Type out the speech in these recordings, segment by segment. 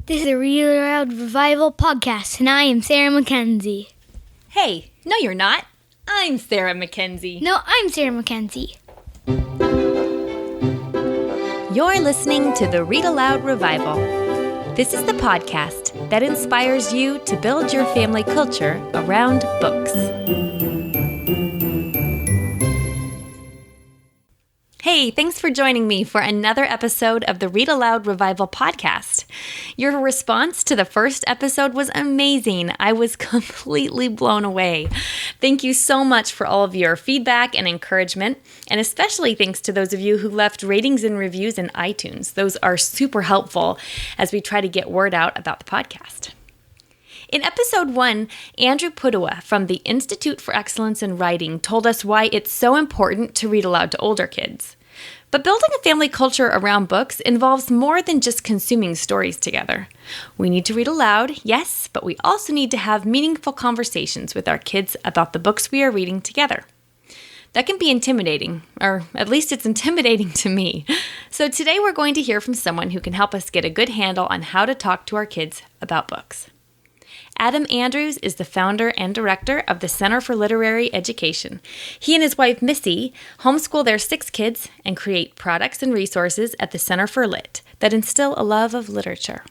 This is a Read-Aloud Revival podcast, and I am Sarah Mackenzie. Hey, no you're not. I'm Sarah Mackenzie. No, I'm Sarah Mackenzie. You're listening to the Read-Aloud Revival. This is the podcast that inspires you to build your family culture around books. Hey, thanks for joining me for another episode of the Read-Aloud Revival podcast. Your response to the first episode was amazing. I was completely blown away. Thank you so much for all of your feedback and encouragement, and especially thanks to those of you who left ratings and reviews in iTunes. Those are super helpful as we try to get word out about the podcast. In episode 1, Andrew Pudua from the Institute for Excellence in Writing told us why it's so important to read aloud to older kids. But building a family culture around books involves more than just consuming stories together. We need to read aloud, yes, but we also need to have meaningful conversations with our kids about the books we are reading together. That can be intimidating, or at least it's intimidating to me. So today we're going to hear from someone who can help us get a good handle on how to talk to our kids about books. Adam Andrews is the founder and director of the Center for Literary Education. He and his wife, Missy, homeschool their 6 kids and create products and resources at the Center for Lit that instill a love of literature.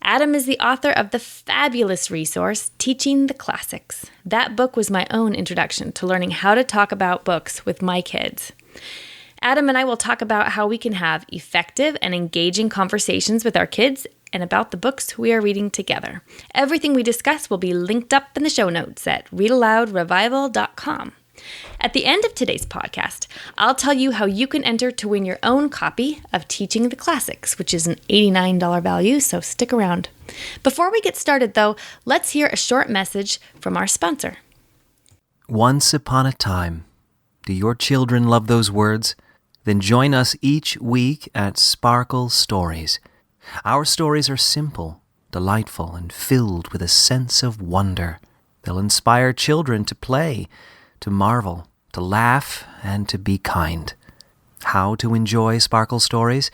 Adam is the author of the fabulous resource, Teaching the Classics. That book was my own introduction to learning how to talk about books with my kids. Adam and I will talk about how we can have effective and engaging conversations with our kids and about the books we are reading together. Everything we discuss will be linked up in the show notes at readaloudrevival.com. At the end of today's podcast, I'll tell you how you can enter to win your own copy of Teaching the Classics, which is an $89 value, so stick around. Before we get started, though, let's hear a short message from our sponsor. Once upon a time. Do your children love those words? Then join us each week at Sparkle Stories. Our stories are simple, delightful, and filled with a sense of wonder. They'll inspire children to play, to marvel, to laugh, and to be kind. How to enjoy Sparkle Stories?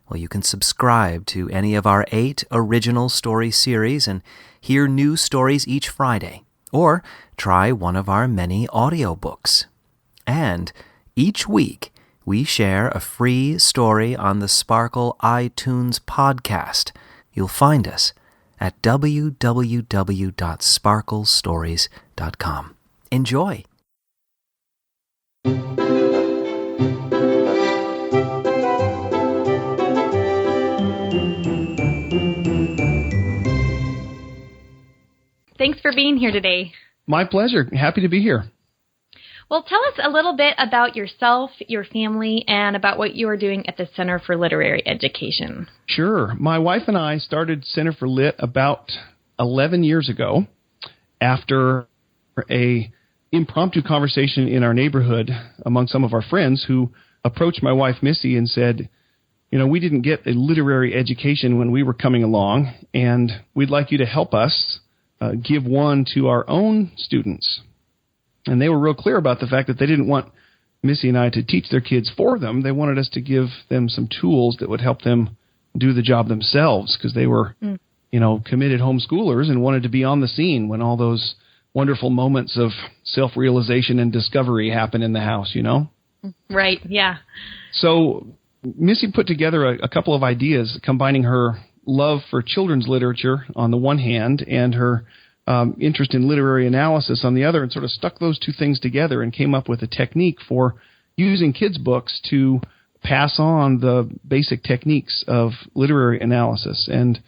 Well, you can subscribe to any of our 8 original story series and hear new stories each Friday, or try one of our many audiobooks. And each week, we share a free story on the Sparkle iTunes podcast. You'll find us at www.sparklestories.com. Enjoy! Thanks for being here today. My pleasure. Happy to be here. Well, tell us a little bit about yourself, your family, and about what you are doing at the Center for Literary Education. Sure. My wife and I started Center for Lit about 11 years ago after a impromptu conversation in our neighborhood among some of our friends who approached my wife, Missy, and said, we didn't get a literary education when we were coming along, and we'd like you to help us give one to our own students. And they were real clear about the fact that they didn't want Missy and I to teach their kids for them. They wanted us to give them some tools that would help them do the job themselves because they were, committed homeschoolers and wanted to be on the scene when all those wonderful moments of self-realization and discovery happen in the house, Right, yeah. So Missy put together a couple of ideas combining her love for children's literature on the one hand and her interest in literary analysis on the other, and sort of stuck those two things together and came up with a technique for using kids' books to pass on the basic techniques of literary analysis. And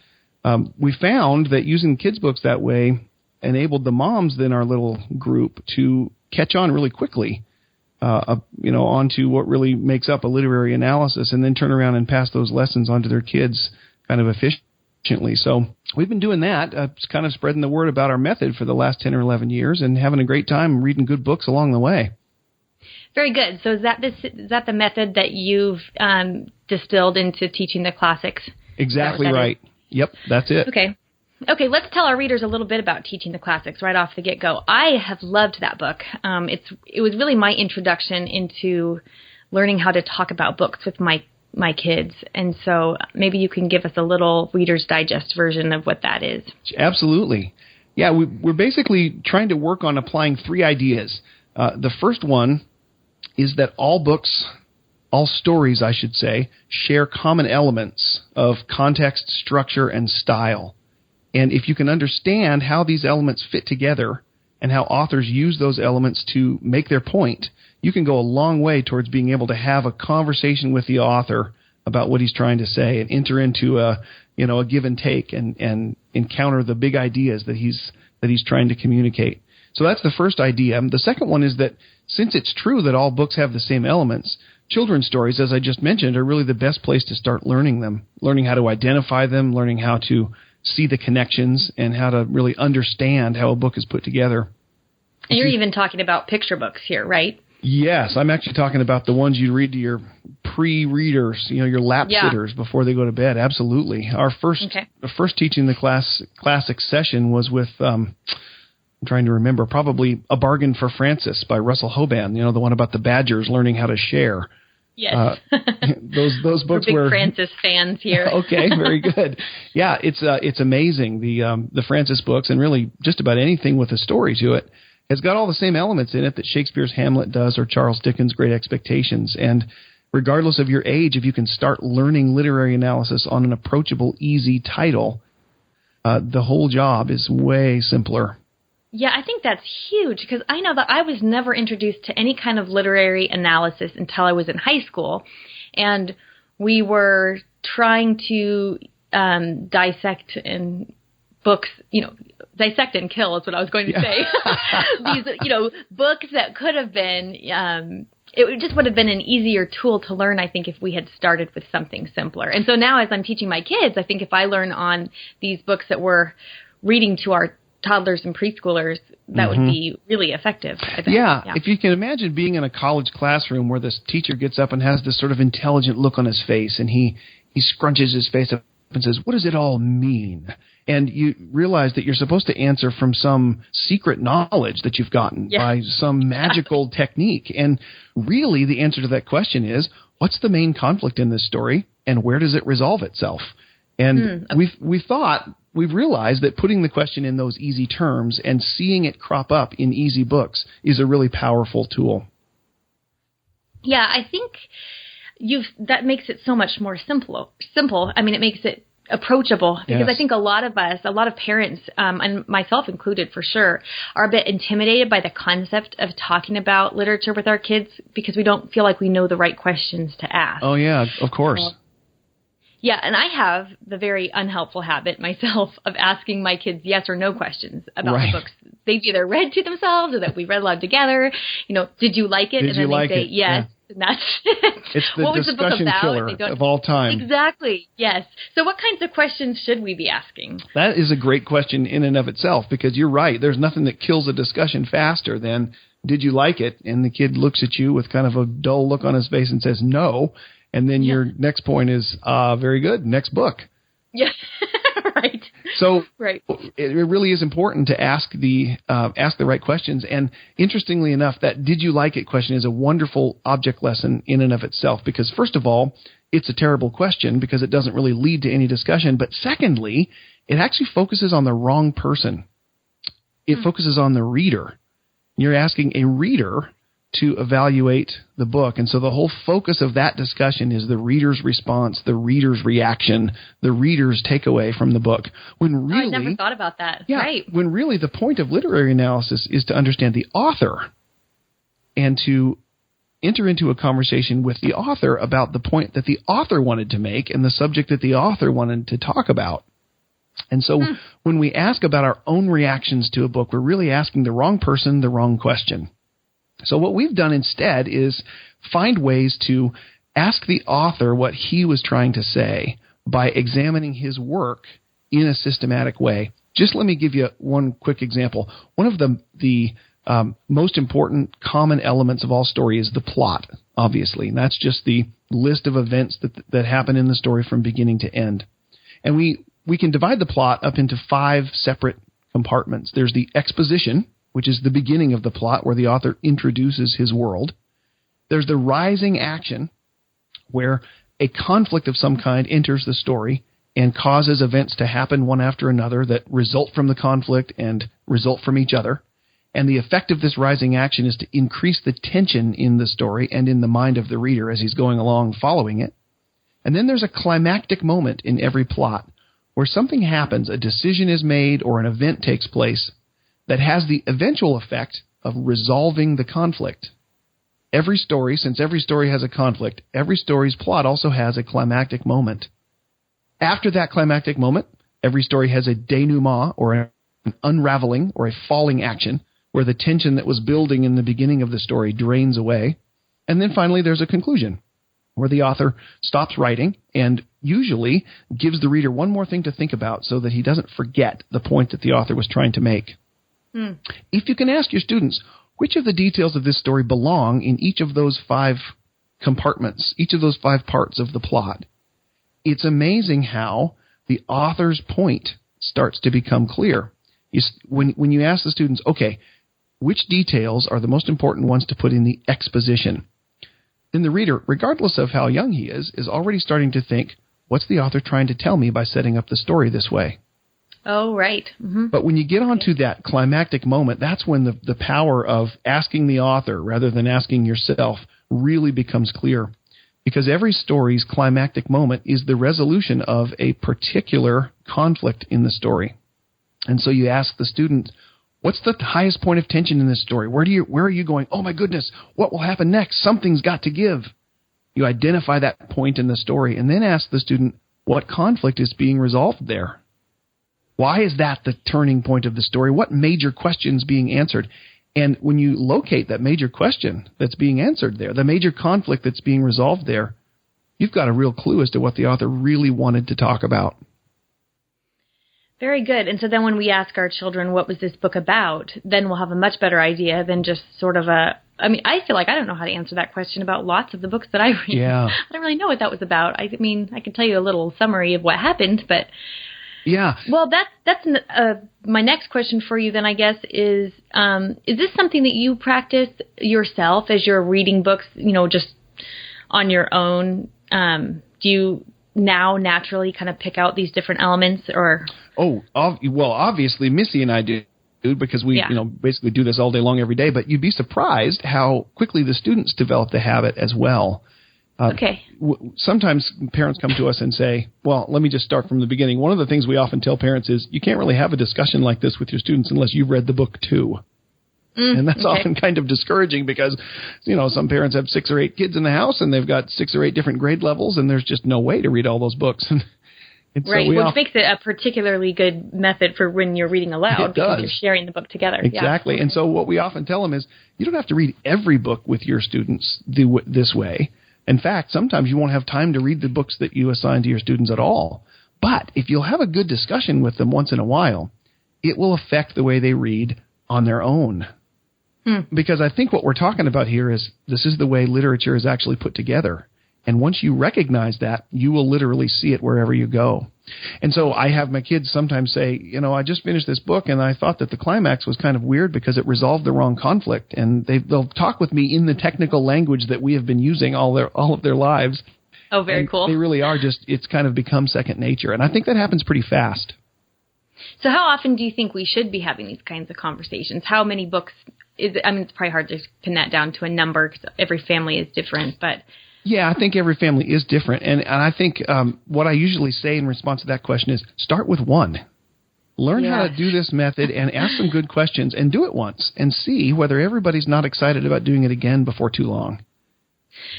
we found that using kids' books that way enabled the moms in our little group to catch on really quickly, onto what really makes up a literary analysis, and then turn around and pass those lessons onto their kids kind of efficiently. So we've been doing that, kind of spreading the word about our method for the last 10 or 11 years and having a great time reading good books along the way. Very good. So is that the method that you've distilled into Teaching the Classics? Exactly right. Yep, that's it. Okay, let's tell our readers a little bit about Teaching the Classics right off the get-go. I have loved that book. It was really my introduction into learning how to talk about books with my my kids. And so maybe you can give us a little Reader's Digest version of what that is. Absolutely. Yeah, we're basically trying to work on applying 3 ideas. The first one is that all stories, I should say, share common elements of context, structure, and style. And if you can understand how these elements fit together and how authors use those elements to make their point, you can go a long way towards being able to have a conversation with the author about what he's trying to say and enter into a give and take and encounter the big ideas that he's trying to communicate. So that's the first idea. The second one is that since it's true that all books have the same elements, children's stories, as I just mentioned, are really the best place to start learning them, learning how to identify them, learning how to see the connections, and how to really understand how a book is put together. And you're even talking about picture books here, right? Yes, I'm actually talking about the ones you read to your pre-readers, your lap sitters before they go to bed. Absolutely. The first teaching the classic session was with, I'm trying to remember, probably A Bargain for Francis by Russell Hoban, the one about the badgers learning how to share. Yes. Those books We're big Francis fans here. Okay, very good. Yeah, it's amazing. The Francis books, and really just about anything with a story to it, has got all the same elements in it that Shakespeare's Hamlet does or Charles Dickens' Great Expectations. And regardless of your age, if you can start learning literary analysis on an approachable, easy title, the whole job is way simpler. Yeah, I think that's huge because I know that I was never introduced to any kind of literary analysis until I was in high school. And we were trying to dissect in books, dissect and kill is what I was going to say. These, books that could have been, it just would have been an easier tool to learn, I think, if we had started with something simpler. And so now as I'm teaching my kids, I think if I learn on these books that we're reading to our toddlers and preschoolers, that would be really effective, I think. Yeah, if you can imagine being in a college classroom where this teacher gets up and has this sort of intelligent look on his face, and he scrunches his face up and says, "What does it all mean?" And you realize that you're supposed to answer from some secret knowledge that you've gotten by some magical technique. And really the answer to that question is, what's the main conflict in this story, and where does it resolve itself? And we've realized that putting the question in those easy terms and seeing it crop up in easy books is a really powerful tool. Yeah, I think that makes it so much more simple. I mean, it makes it approachable because I think a lot of parents, and myself included for sure, are a bit intimidated by the concept of talking about literature with our kids because we don't feel like we know the right questions to ask. Oh, yeah, of course. Yeah, and I have the very unhelpful habit myself of asking my kids yes or no questions about the books they've either read to themselves or that we read aloud together. Did you like it? Did and then they say it? yes. Yeah. And that's it. It's the what was the book discussion about? killer of all time. Exactly, yes. So what kinds of questions should we be asking? That is a great question in and of itself because you're right. There's nothing that kills a discussion faster than, did you like it? And the kid looks at you with kind of a dull look on his face and says no. And then your next point is, very good, next book. Yeah, right. So it really is important to ask the right questions. And interestingly enough, that did you like it question is a wonderful object lesson in and of itself. Because first of all, it's a terrible question because it doesn't really lead to any discussion. But secondly, it actually focuses on the wrong person. It focuses on the reader. You're asking a reader to evaluate the book. And so the whole focus of that discussion is the reader's response, the reader's reaction, the reader's takeaway from the book. When really, I never thought about that. Yeah, right. When really the point of literary analysis is to understand the author and to enter into a conversation with the author about the point that the author wanted to make and the subject that the author wanted to talk about. And so when we ask about our own reactions to a book, we're really asking the wrong person the wrong question. So what we've done instead is find ways to ask the author what he was trying to say by examining his work in a systematic way. Just let me give you one quick example. One of the most important common elements of all story is the plot, obviously. And that's just the list of events that happen in the story from beginning to end. And we can divide the plot up into 5 separate compartments. There's the exposition, which is the beginning of the plot where the author introduces his world. There's the rising action, where a conflict of some kind enters the story and causes events to happen one after another that result from the conflict and result from each other. And the effect of this rising action is to increase the tension in the story and in the mind of the reader as he's going along following it. And then there's a climactic moment in every plot where something happens, a decision is made, or an event takes place that has the eventual effect of resolving the conflict. Every story, since every story has a conflict, every story's plot also has a climactic moment. After that climactic moment, every story has a denouement, or an unraveling, or a falling action, where the tension that was building in the beginning of the story drains away. And then finally there's a conclusion, where the author stops writing and usually gives the reader one more thing to think about so that he doesn't forget the point that the author was trying to make. If you can ask your students, which of the details of this story belong in each of those 5 compartments, each of those 5 parts of the plot, it's amazing how the author's point starts to become clear. When you ask the students, okay, which details are the most important ones to put in the exposition? Then the reader, regardless of how young he is already starting to think, what's the author trying to tell me by setting up the story this way? Oh, right. Mm-hmm. But when you get onto that climactic moment, that's when the power of asking the author rather than asking yourself really becomes clear. Because every story's climactic moment is the resolution of a particular conflict in the story. And so you ask the student, what's the highest point of tension in this story? Where are you going? Oh my goodness, what will happen next? Something's got to give. You identify that point in the story and then ask the student, what conflict is being resolved there? Why is that the turning point of the story? What major question's being answered? And when you locate that major question that's being answered there, the major conflict that's being resolved there, you've got a real clue as to what the author really wanted to talk about. Very good. And so then when we ask our children, what was this book about, then we'll have a much better idea than just sort of I feel like I don't know how to answer that question about lots of the books that I read. Yeah. I don't really know what that was about. I mean, I can tell you a little summary of what happened, but... Yeah. Well, that's my next question for you then, I guess, is this something that you practice yourself as you're reading books, just on your own? Do you now naturally kind of pick out these different elements or? Well, obviously Missy and I do, because we, basically do this all day long every day, but you'd be surprised how quickly the students develop the habit as well. Okay. Sometimes parents come to us and say, well, let me just start from the beginning. One of the things we often tell parents is you can't really have a discussion like this with your students unless you've read the book too. And that's often kind of discouraging because, some parents have 6 or 8 kids in the house and they've got 6 or 8 different grade levels and there's just no way to read all those books. And right, which makes it a particularly good method for when you're reading aloud. It does. Because you're sharing the book together. Exactly. Yeah. And so what we often tell them is you don't have to read every book with your students this way. In fact, sometimes you won't have time to read the books that you assign to your students at all. But if you'll have a good discussion with them once in a while, it will affect the way they read on their own. Because I think what we're talking about here is this is the way literature is actually put together. And once you recognize that, you will literally see it wherever you go. And so I have my kids sometimes say, I just finished this book and I thought that the climax was kind of weird because it resolved the wrong conflict. And they'll talk with me in the technical language that we have been using all of their lives. Oh, very cool. They really are it's kind of become second nature. And I think that happens pretty fast. So how often do you think we should be having these kinds of conversations? How many books is it? I mean, it's probably hard to pin that down to a number because every family is different, but... Yeah, I think every family is different. And I think what I usually say in response to that question is start with one. Learn how to do this method and ask some good questions and do it once and see whether everybody's not excited about doing it again before too long.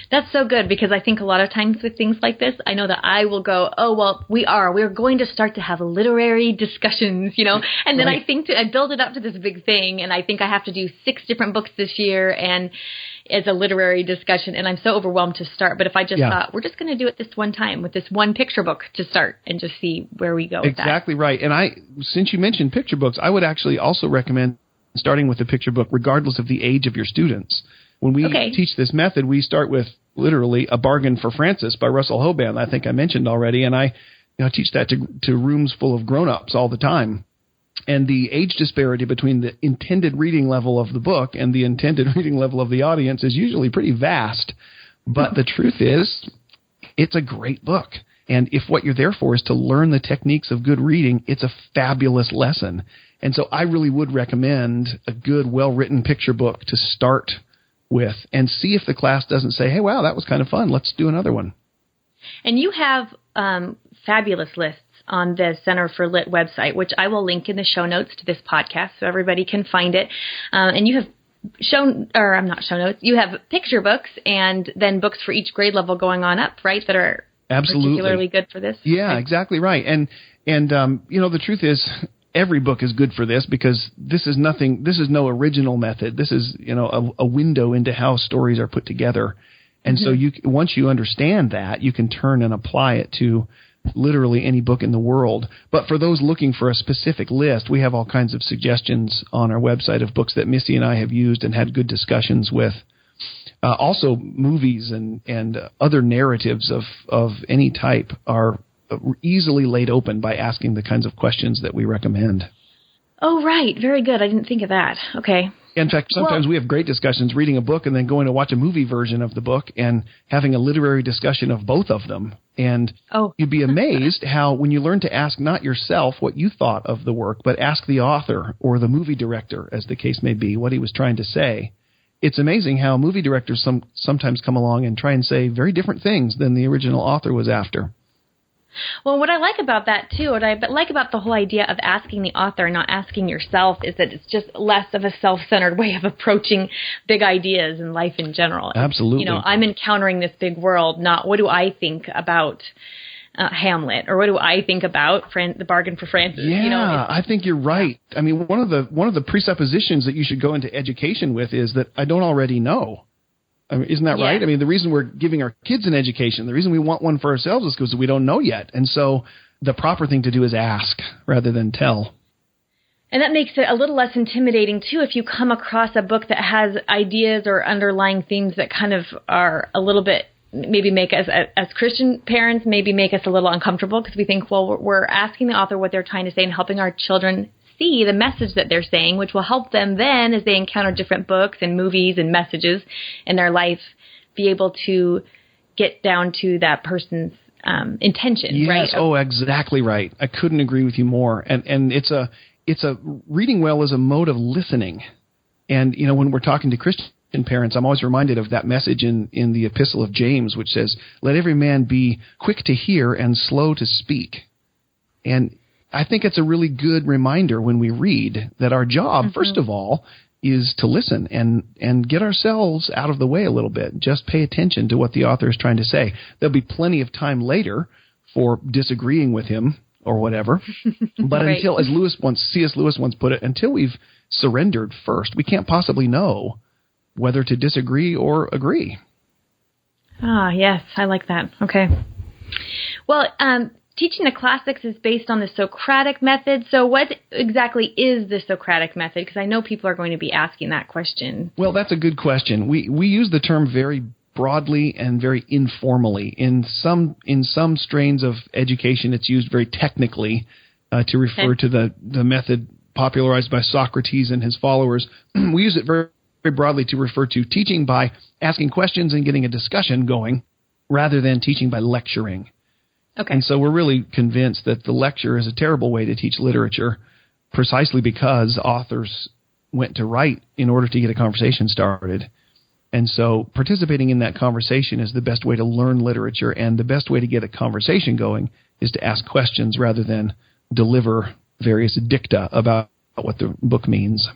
That's so good because I think a lot of times with things like this, I know that I will go, we're going to start to have literary discussions, and then I think I build it up to this big thing and I think I have to do 6 different books this year and as a literary discussion and I'm so overwhelmed to start. But if I just thought, we're just going to do it this one time with this one picture book to start and just see where we go with that. Exactly right. And since you mentioned picture books, I would actually also recommend starting with a picture book regardless of the age of your students. When we teach this method, we start with literally A Bargain for Francis by Russell Hoban, I think I mentioned already, and I teach that to rooms full of grown-ups all the time. And the age disparity between the intended reading level of the book and the intended reading level of the audience is usually pretty vast. But the truth is, it's a great book. And if what you're there for is to learn the techniques of good reading, it's a fabulous lesson. And so I really would recommend a good, well-written picture book to start with and see if the class doesn't say, hey, wow, that was kind of fun. Let's do another one. And you have fabulous lists on the Center for Lit website, which I will link in the show notes to this podcast so everybody can find it. And you have you have picture books and then books for each grade level going on up, right, that are absolutely particularly good for this? Yeah, exactly right. And the truth is, every book is good for this because this is no original method. This is, a window into how stories are put together. And so once you understand that, you can turn and apply it to literally any book in the world. But for those looking for a specific list, we have all kinds of suggestions on our website of books that Missy and I have used and had good discussions with. Also, movies and other narratives of any type are easily laid open by asking the kinds of questions that we recommend. Oh, right. Very good. I didn't think of that. Okay. In fact, sometimes we have great discussions reading a book and then going to watch a movie version of the book and having a literary discussion of both of them. And you'd be amazed how when you learn to ask not yourself what you thought of the work, but ask the author or the movie director, as the case may be, what he was trying to say. It's amazing how movie directors sometimes come along and try and say very different things than the original author was after. Well, what I like about that, too, what I like about the whole idea of asking the author, not asking yourself, is that it's just less of a self-centered way of approaching big ideas in life in general. Absolutely. I'm encountering this big world, not what do I think about Hamlet, or what do I think about The Bargain for Francis? Yeah, I think you're right. I mean, one of the presuppositions that you should go into education with is that I don't already know. I mean, isn't that right? I mean, the reason we're giving our kids an education, the reason we want one for ourselves is because we don't know yet. And so the proper thing to do is ask rather than tell. And that makes it a little less intimidating, too, if you come across a book that has ideas or underlying themes that kind of are a little bit, maybe make us, as Christian parents, maybe make us a little uncomfortable because we think, well, we're asking the author what they're trying to say and helping our children see the message that they're saying, which will help them then, as they encounter different books and movies and messages in their life, be able to get down to that person's intention, right? Yes, exactly right. I couldn't agree with you more. And it's a reading well is a mode of listening. And, when we're talking to Christian parents, I'm always reminded of that message in the Epistle of James, which says, let every man be quick to hear and slow to speak. And I think it's a really good reminder when we read that our job, first of all, is to listen and get ourselves out of the way a little bit. Just pay attention to what the author is trying to say. There'll be plenty of time later for disagreeing with him or whatever. But right. until, as C.S. Lewis once put it, until we've surrendered first, we can't possibly know whether to disagree or agree. Ah, yes, I like that. Okay. Well, teaching the classics is based on the Socratic method. So what exactly is the Socratic method? Because I know people are going to be asking that question. Well, that's a good question. We use the term very broadly and very informally. In some strains of education, it's used very technically to refer to the method popularized by Socrates and his followers. We use it very, very broadly to refer to teaching by asking questions and getting a discussion going rather than teaching by lecturing. Okay. And so we're really convinced that the lecture is a terrible way to teach literature precisely because authors went to write in order to get a conversation started. And so participating in that conversation is the best way to learn literature, and the best way to get a conversation going is to ask questions rather than deliver various dicta about what the book means.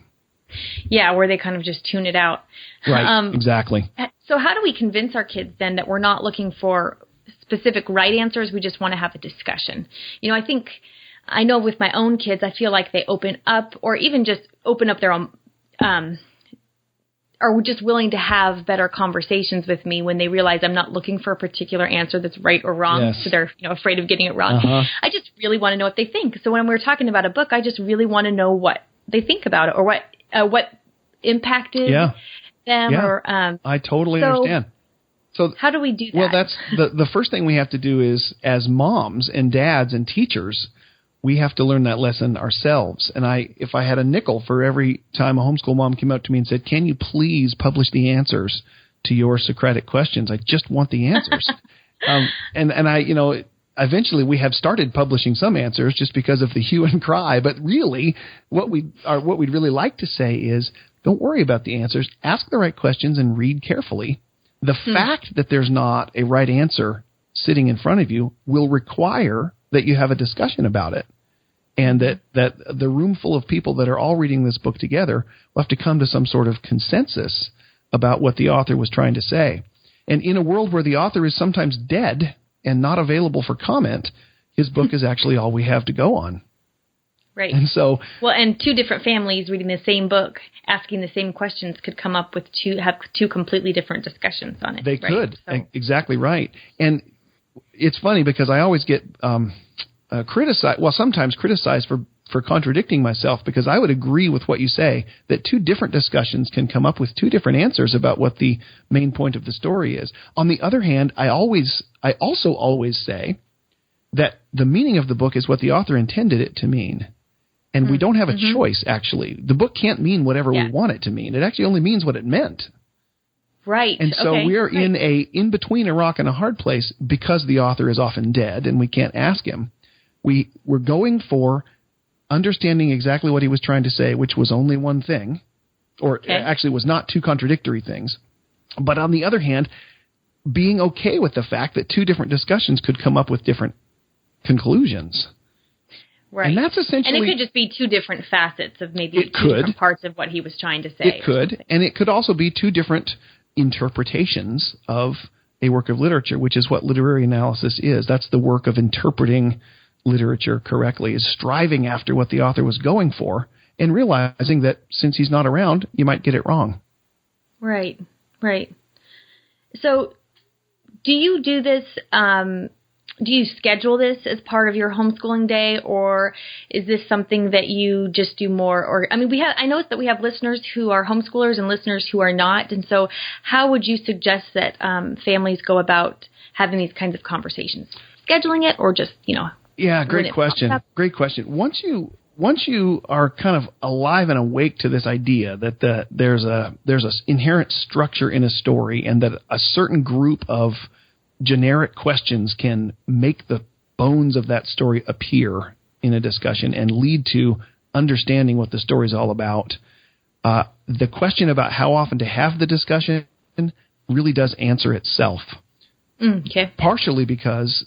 Yeah, where they kind of just tune it out. Right, exactly. So how do we convince our kids then that we're not looking for specific right answers, we just want to have a discussion? I know with my own kids, I feel like they open up, or even just open up their own, are just willing to have better conversations with me when they realize I'm not looking for a particular answer that's right or wrong. Yes. So they're afraid of getting it wrong. I just really want to know what they think. So when we're talking about a book, I just really want to know what they think about it, or what impacted them. Yeah. Or I totally understand. So how do we do that? Well, that's the first thing we have to do is, as moms and dads and teachers, we have to learn that lesson ourselves. And if I had a nickel for every time a homeschool mom came up to me and said, "Can you please publish the answers to your Socratic questions? I just want the answers." And I, eventually we have started publishing some answers just because of the hue and cry. But really, what we'd really like to say is, don't worry about the answers. Ask the right questions and read carefully. The fact that there's not a right answer sitting in front of you will require that you have a discussion about it. And that the room full of people that are all reading this book together will have to come to some sort of consensus about what the author was trying to say. And in a world where the author is sometimes dead and not available for comment, his book is actually all we have to go on. Right. And so, and two different families reading the same book, asking the same questions, could come up with two completely different discussions on it. They could. So. Exactly right. And it's funny because I always get sometimes criticized for contradicting myself, because I would agree with what you say, that two different discussions can come up with two different answers about what the main point of the story is. On the other hand, I also always say that the meaning of the book is what the author intended it to mean. And we don't have a choice, actually. The book can't mean whatever we want it to mean. It actually only means what it meant. Right. And so we're in between a rock and a hard place because the author is often dead and we can't ask him. We're going for understanding exactly what he was trying to say, which was only one thing, or actually was not two contradictory things. But on the other hand, being okay with the fact that two different discussions could come up with different conclusions. Right. And that's essentially... And it could just be two different facets of maybe different parts of what he was trying to say. It could. And it could also be two different interpretations of a work of literature, which is what literary analysis is. That's the work of interpreting literature correctly, is striving after what the author was going for and realizing that since he's not around, you might get it wrong. Right. So do you do this... do you schedule this as part of your homeschooling day, or is this something that you just do more? Or I noticed that we have listeners who are homeschoolers and listeners who are not. And so how would you suggest that families go about having these kinds of conversations? Scheduling it, or just, Yeah, great question. Great question. Once you are kind of alive and awake to this idea that there's a inherent structure in a story, and that a certain group of generic questions can make the bones of that story appear in a discussion and lead to understanding what the story is all about. The question about how often to have the discussion really does answer itself. Okay. Partially because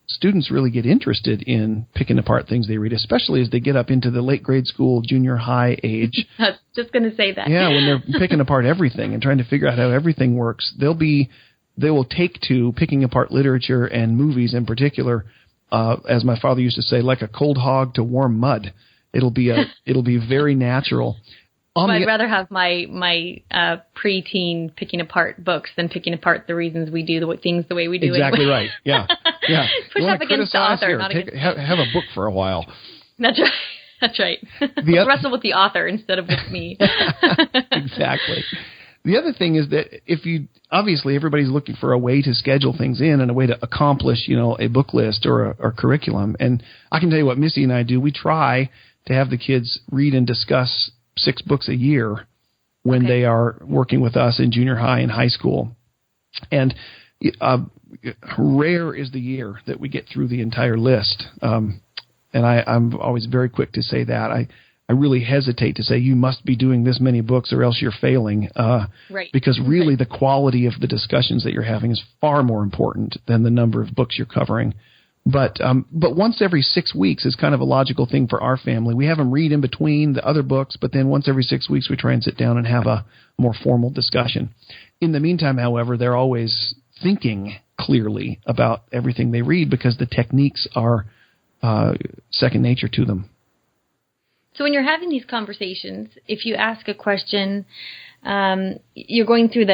students really get interested in picking apart things they read, especially as they get up into the late grade school, junior high age. I was just going to say that. Yeah, when they're picking apart everything and trying to figure out how everything works, they will take to picking apart literature and movies in particular, as my father used to say, like a cold hog to warm mud. It'll be very natural. I'd rather have my preteen picking apart books than picking apart the reasons we do things the way we do. Exactly right. Yeah. Push up against the author, here, not against. Have a book for a while. That's right. Wrestle with the author instead of with me. Exactly. The other thing is that obviously everybody's looking for a way to schedule things in and a way to accomplish, a book list or a curriculum. And I can tell you what Missy and I do. We try to have the kids read and discuss 6 books a year when they are working with us in junior high and high school. And rare is the year that we get through the entire list. And I'm always very quick to say that. I really hesitate to say you must be doing this many books or else you're failing. Right. Because really the quality of the discussions that you're having is far more important than the number of books you're covering. But once every 6 weeks is kind of a logical thing for our family. We have them read in between the other books, but then once every 6 weeks we try and sit down and have a more formal discussion. In the meantime, however, they're always thinking clearly about everything they read because the techniques are second nature to them. So when you're having these conversations, if you ask a question, you're going through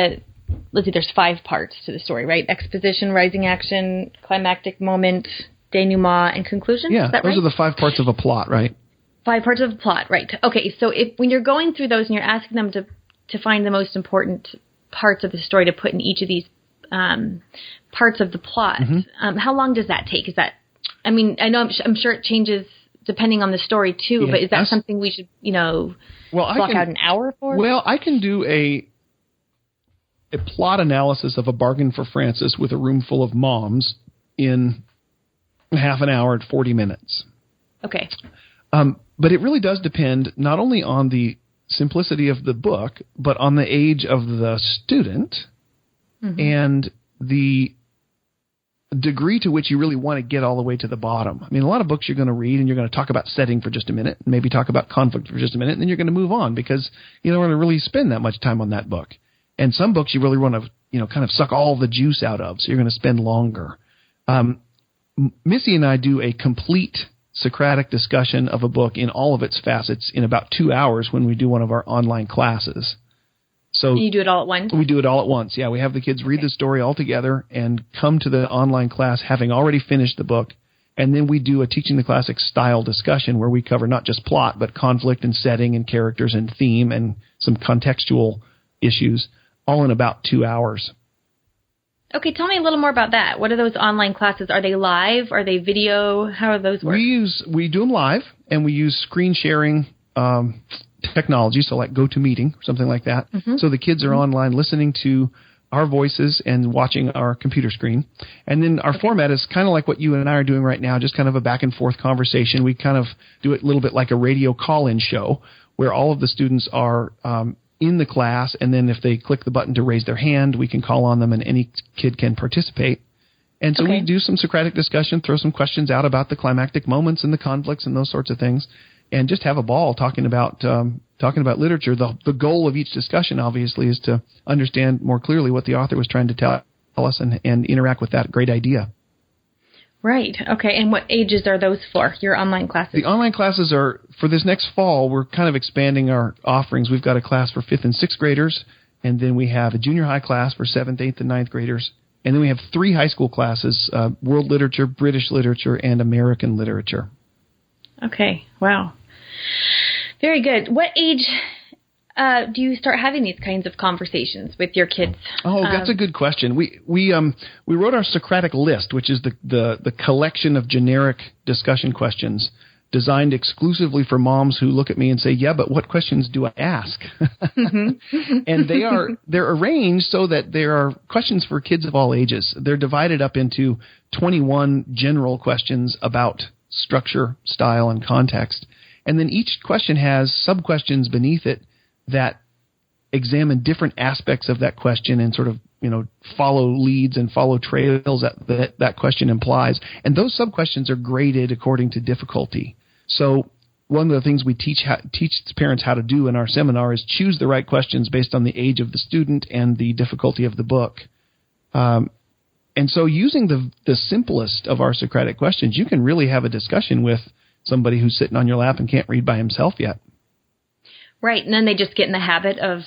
there's 5 parts to the story, right? Exposition, rising action, climactic moment, denouement, and conclusion. Yeah, is that those right? are the 5 parts of a plot, right? 5 parts of a plot, right. Okay, so when you're going through those and you're asking them to find the most important parts of the story to put in each of these parts of the plot, how long does that take? I know I'm sure it changes depending on the story too, but is that something we should, block out an hour for? Well, I can do a plot analysis of A Bargain for Frances with a room full of moms in half an hour and 40 minutes. Okay. But it really does depend not only on the simplicity of the book, but on the age of the student and the degree to which you really want to get all the way to the bottom. I mean, a lot of books you're going to read and you're going to talk about setting for just a minute, and maybe talk about conflict for just a minute, and then you're going to move on because you don't want to really spend that much time on that book. And some books you really want to, kind of suck all the juice out of, so you're going to spend longer. Missy and I do a complete Socratic discussion of a book in all of its facets in about 2 hours when we do one of our online classes. So you do it all at once? We do it all at once. Yeah, we have the kids read the story all together and come to the online class having already finished the book. And then we do a Teaching the Classics style discussion where we cover not just plot, but conflict and setting and characters and theme and some contextual issues, all in about 2 hours. Okay, tell me a little more about that. What are those online classes? Are they live? Are they video? How are those work? We do them live, and we use screen sharing technology, so like GoToMeeting or something like that. So the kids are online listening to our voices and watching our computer screen. And then our format is kind of like what you and I are doing right now, just kind of a back and forth conversation. We kind of do it a little bit like a radio call-in show where all of the students are in the class, and then if they click the button to raise their hand, we can call on them and any kid can participate. And so we do some Socratic discussion, throw some questions out about the climactic moments and the conflicts and those sorts of things, and just have a ball talking about literature. The goal of each discussion, obviously, is to understand more clearly what the author was trying to tell us and interact with that great idea. Right. Okay. And what ages are those for, your online classes? The online classes are, for this next fall, we're kind of expanding our offerings. We've got a class for 5th and 6th graders, and then we have a junior high class for 7th, 8th, and 9th graders. And then we have 3 high school classes, world literature, British literature, and American literature. Okay. Wow. Very good. What age do you start having these kinds of conversations with your kids? Oh, that's a good question. We wrote our Socratic list, which is the collection of generic discussion questions designed exclusively for moms who look at me and say, "Yeah, but what questions do I ask?" And they're arranged so that there are questions for kids of all ages. They're divided up into 21 general questions about structure, style, and context. And then each question has sub-questions beneath it that examine different aspects of that question and sort of, follow leads and follow trails that question implies. And those sub-questions are graded according to difficulty. So one of the things we teach parents how to do in our seminar is choose the right questions based on the age of the student and the difficulty of the book. And so using the simplest of our Socratic questions, you can really have a discussion with somebody who's sitting on your lap and can't read by himself yet. Right, and then they just get in the habit of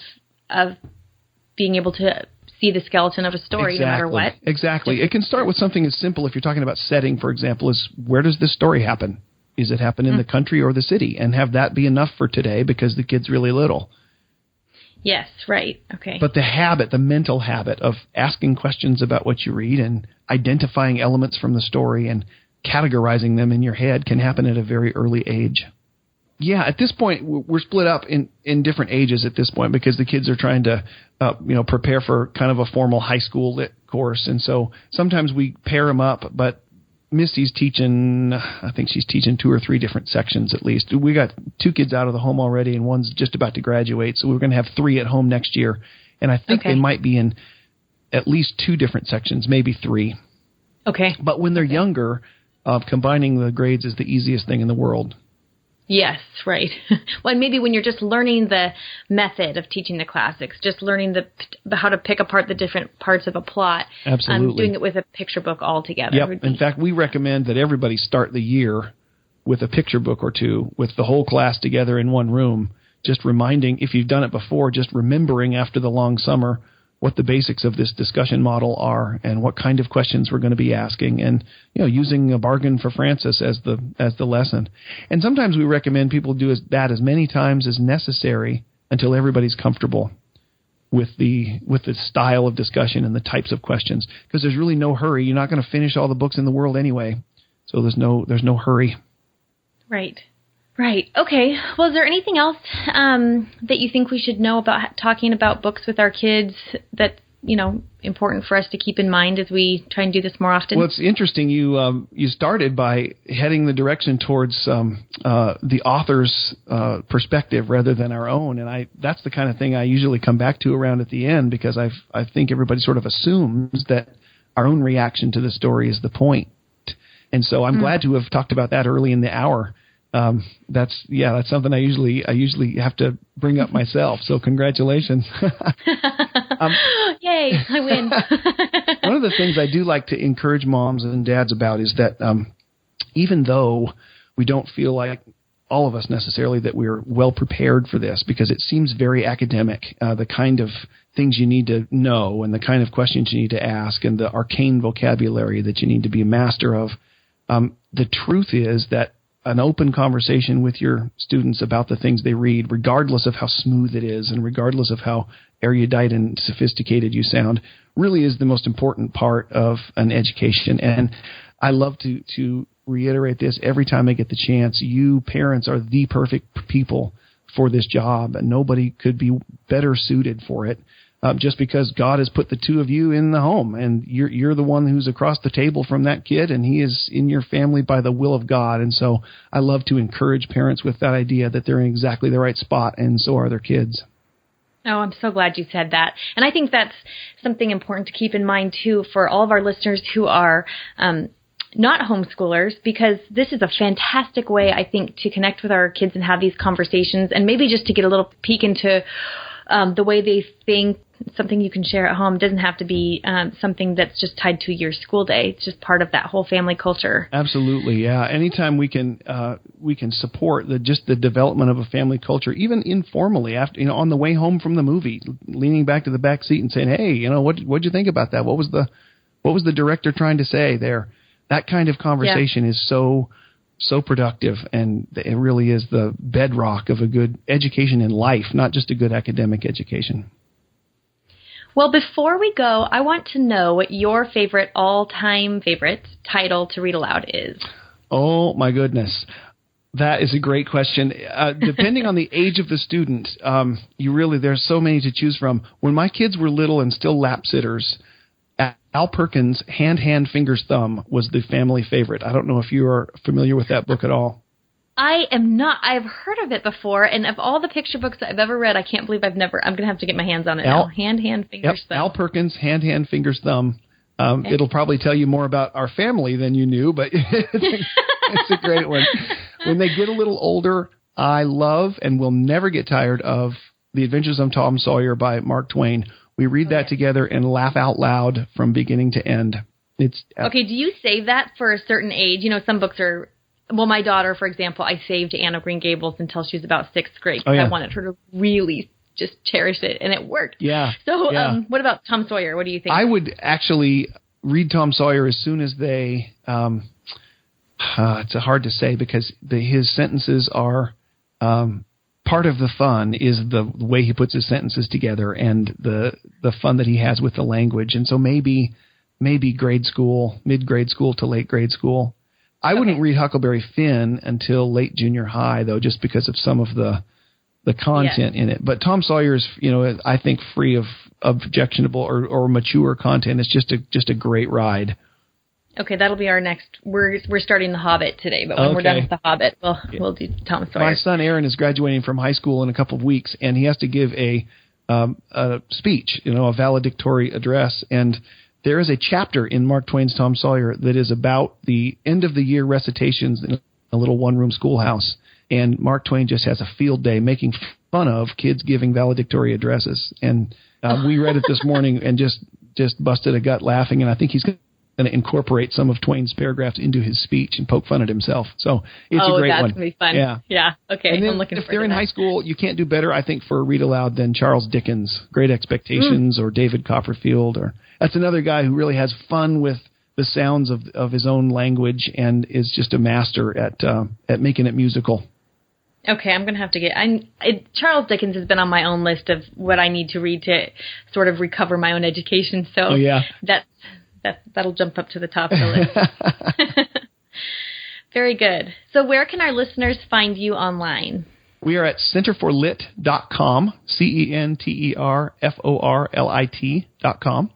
being able to see the skeleton of a story no matter what. Exactly. It can start with something as simple, if you're talking about setting, for example, is where does this story happen? Is it happen in the country or the city? And have that be enough for today because the kid's really little. Yes, right. Okay. But the mental habit of asking questions about what you read and identifying elements from the story and categorizing them in your head can happen at a very early age. Yeah, at this point, we're split up in different ages at this point because the kids are trying to, prepare for kind of a formal high school lit course. And so sometimes we pair them up, but Misty's teaching, I think she's teaching 2 or 3 different sections at least. We got 2 kids out of the home already and one's just about to graduate. So we're going to have 3 at home next year. And I think they might be in at least 2 different sections, maybe 3. Okay. But when they're younger, combining the grades is the easiest thing in the world. Yes, right. Well, maybe when you're just learning the method of teaching the classics, just learning how to pick apart the different parts of a plot. Absolutely. Doing it with a picture book altogether. Yep. In fact, we recommend that everybody start the year with a picture book or 2 with the whole class together in one room, just reminding, if you've done it before, just remembering after the long summer what the basics of this discussion model are and what kind of questions we're going to be asking, and using A Bargain for Frances as the lesson. And sometimes we recommend people do that as many times as necessary until everybody's comfortable with the style of discussion and the types of questions, because there's really no hurry. You're not going to finish all the books in the world anyway, so there's no hurry. Right. Right. Okay. Well, is there anything else that you think we should know about talking about books with our kids that important for us to keep in mind as we try and do this more often? Well, it's interesting. You started by heading the direction towards the author's perspective rather than our own, and that's the kind of thing I usually come back to around at the end, because I think everybody sort of assumes that our own reaction to the story is the point. And so I'm glad to have talked about that early in the hour. That's something I usually have to bring up myself. So congratulations. Yay, I win. One of the things I do like to encourage moms and dads about is that even though we don't feel like, all of us necessarily, that we're well prepared for this, because it seems very academic, the kind of things you need to know and the kind of questions you need to ask and the arcane vocabulary that you need to be a master of. The truth is that an open conversation with your students about the things they read, regardless of how smooth it is and regardless of how erudite and sophisticated you sound, really is the most important part of an education. And I love to reiterate this every time I get the chance. You parents are the perfect people for this job, and nobody could be better suited for it. Just because God has put the two of you in the home, and you're the one who's across the table from that kid, and he is in your family by the will of God. And so I love to encourage parents with that idea that they're in exactly the right spot, and so are their kids. Oh, I'm so glad you said that. And I think that's something important to keep in mind, too, for all of our listeners who are not homeschoolers, because this is a fantastic way, I think, to connect with our kids and have these conversations, and maybe just to get a little peek into the way they think. Something you can share at home. It doesn't have to be something that's just tied to your school day. It's just part of that whole family culture. Absolutely, yeah. Anytime we can support the development of a family culture, even informally, after on the way home from the movie, leaning back to the back seat and saying, "Hey, what'd you think about that? What was the director trying to say there?" That kind of conversation is so productive, and it really is the bedrock of a good education in life, not just a good academic education. Well, before we go, I want to know what your all-time favorite title to read aloud is. Oh, my goodness. That is a great question. Depending on the age of the student, there's so many to choose from. When my kids were little and still lap sitters, Al Perkins' Hand, Fingers, Thumb was the family favorite. I don't know if you are familiar with that book at all. I am not. I've heard of it before, and of all the picture books that I've ever read, I can't believe I'm going to have to get my hands on it now. Hand, Fingers, Thumb. Al Perkins, Hand, Fingers, Thumb. Okay. It'll probably tell you more about our family than you knew, but it's a great one. When they get a little older, I love and will never get tired of The Adventures of Tom Sawyer by Mark Twain. We read that together and laugh out loud from beginning to end. Okay, do you save that for a certain age? Some books are... Well, my daughter, for example, I saved Anne of Green Gables until she was about 6th grade because I wanted her to really just cherish it, and it worked. Yeah. So what about Tom Sawyer? What do you think? I would actually read Tom Sawyer as soon as they it's hard to say because his sentences are part of the fun is the way he puts his sentences together and the fun that he has with the language. And so maybe grade school, mid-grade school to late grade school. I wouldn't read Huckleberry Finn until late junior high, though, just because of some of the content in it. But Tom Sawyer is, I think, free of objectionable or mature content. It's just a great ride. Okay, that'll be our next. We're starting The Hobbit today, but when we're done with The Hobbit, we'll do Tom Sawyer. My son Aaron is graduating from high school in a couple of weeks, and he has to give a speech, a valedictory address, and there is a chapter in Mark Twain's Tom Sawyer that is about the end-of-the-year recitations in a little one-room schoolhouse. And Mark Twain just has a field day making fun of kids giving valedictory addresses. And we read it this morning and just busted a gut laughing. And I think he's going to incorporate some of Twain's paragraphs into his speech and poke fun at himself. So it's a great one. Oh, that's going to be fun. Yeah. Okay. And then I'm looking if forward they're to in that. high school, you can't do better, I think, for Read Aloud than Charles Dickens' Great Expectations or David Copperfield. That's another guy who really has fun with the sounds of his own language and is just a master at making it musical. Okay, I'm going to have to get... Charles Dickens has been on my own list of what I need to read to sort of recover my own education, so that'll jump up to the top of the list. Very good. So where can our listeners find you online? We are at centerforlit.com, CENTERFORLIT.com.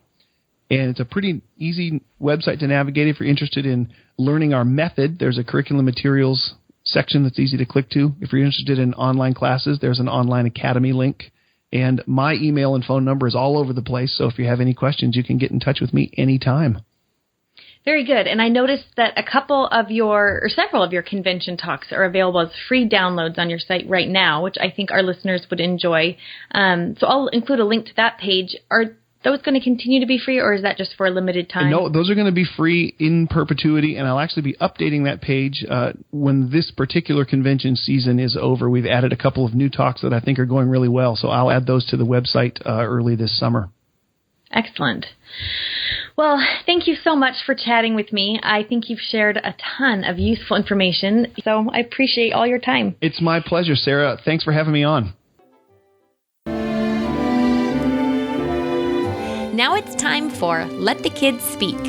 And it's a pretty easy website to navigate if you're interested in learning our method. There's a curriculum materials section that's easy to click to. If you're interested in online classes, there's an online academy link. And my email and phone number is all over the place, so if you have any questions, you can get in touch with me anytime. Very good. And I noticed that several of your convention talks are available as free downloads on your site right now, which I think our listeners would enjoy. So I'll include a link to that page. Are those going to continue to be free, or is that just for a limited time? No, those are going to be free in perpetuity, and I'll actually be updating that page when this particular convention season is over. We've added a couple of new talks that I think are going really well, so I'll add those to the website early this summer. Excellent. Well, thank you so much for chatting with me. I think you've shared a ton of useful information, so I appreciate all your time. It's my pleasure, Sarah. Thanks for having me on. Now it's time for Let the Kids Speak.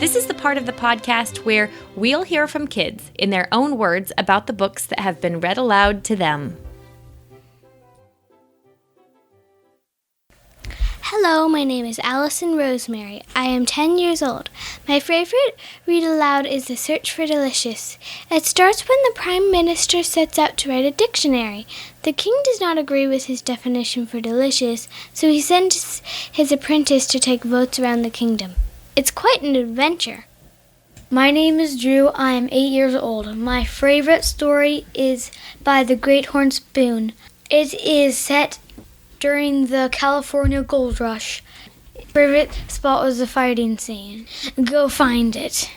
This is the part of the podcast where we'll hear from kids in their own words about the books that have been read aloud to them. Hello, my name is Allison Rosemary. I am 10 years old. My favorite read aloud is The Search for Delicious. It starts when the Prime Minister sets out to write a dictionary. The king does not agree with his definition for delicious, so he sends his apprentice to take votes around the kingdom. It's quite an adventure. My name is Drew. I am 8 years old. My favorite story is by The Great Horn Spoon. It is set during the California Gold Rush. Favorite spot was the fighting scene. Go find it.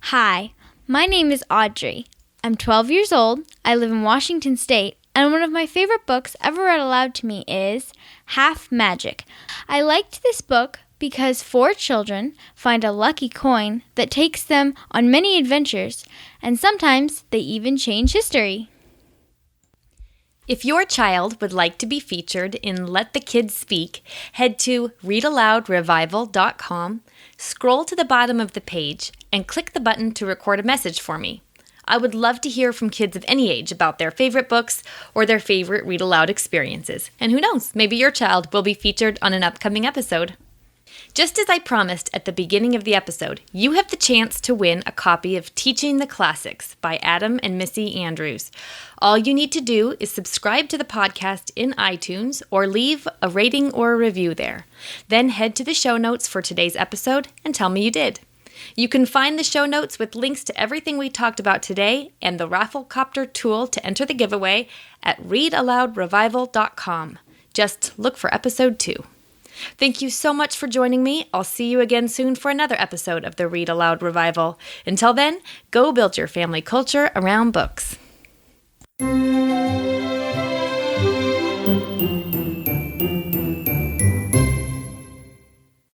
Hi, my name is Audrey. I'm 12 years old. I live in Washington State, and one of my favorite books ever read aloud to me is Half Magic. I liked this book because 4 children find a lucky coin that takes them on many adventures, and sometimes they even change history. If your child would like to be featured in Let the Kids Speak, head to readaloudrevival.com, scroll to the bottom of the page, and click the button to record a message for me. I would love to hear from kids of any age about their favorite books or their favorite read-aloud experiences. And who knows, maybe your child will be featured on an upcoming episode. Just as I promised at the beginning of the episode, you have the chance to win a copy of Teaching the Classics by Adam and Missy Andrews. All you need to do is subscribe to the podcast in iTunes or leave a rating or a review there. Then head to the show notes for today's episode and tell me you did. You can find the show notes with links to everything we talked about today and the Rafflecopter tool to enter the giveaway at readaloudrevival.com. Just look for episode 2. Thank you so much for joining me. I'll see you again soon for another episode of the Read Aloud Revival. Until then, go build your family culture around books.